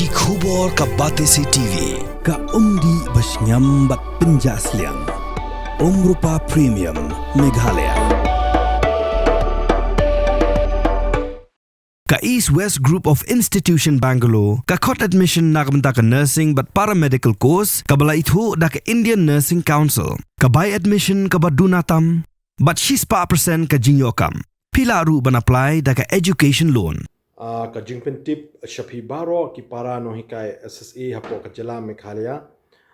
Ki khubor ka Batesi TV. Ka umdi basnyam bat penjaslian. Rupa Premium Meghalaya. Ka East West Group of Institution Bangalore, ka khot admission nagbenta ka nursing but paramedical course, ka bala ithu da ka Indian Nursing Council, ka buy admission ka badunatam, but 6% ka Jingïalangbah. Pila ru ban apply da ka education loan. Ka Jingpen tip Shapi Baro ki para Nonghikai SSA hapo ka Jala Meghalaya.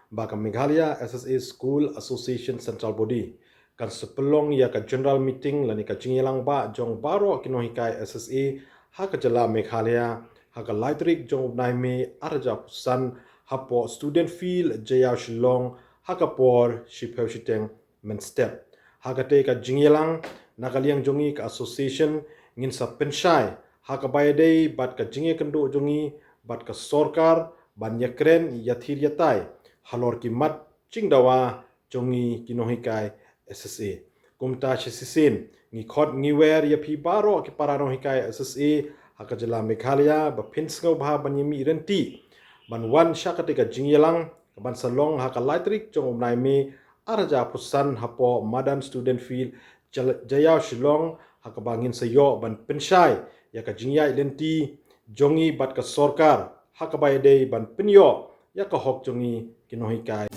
Baka Meghalaya SSA School Association Central Body kan sepelong ya ka general meeting lani ka Jingïalangbah jong baro ki Nonghikai SSA ha ka Jala Meghalaya ha ka Tarik jong naime arja pusan hapo student feel Jaïaw Shillong ha ka por shiphew shiteng men step ha ka te ka Jingïalang nakaliang jongi ka association ngin sa penshai ha ka bayadei bat ka Jingïa kendo jongi bat ka sorkar ban yakren yathir yatai halor ki mat chingdawa jongi ki Nonghikai SSA kumta shisisin ngi khot ngi wer ya phi baro ki para Nonghikai SSA haka Jala Meghalaya ba pinsngau bha banyimi renti ban wan shakati ka Jingïalang ban salong haka Tarik jong naime arja pusan hapo Madan student field Jaïaw Shillong haka bangin sayo ban penshai ya ka Jingïa lenti jongi bat ka sorkar haka bayadei ban penyo ya ka hok jongi ki Nonghikai.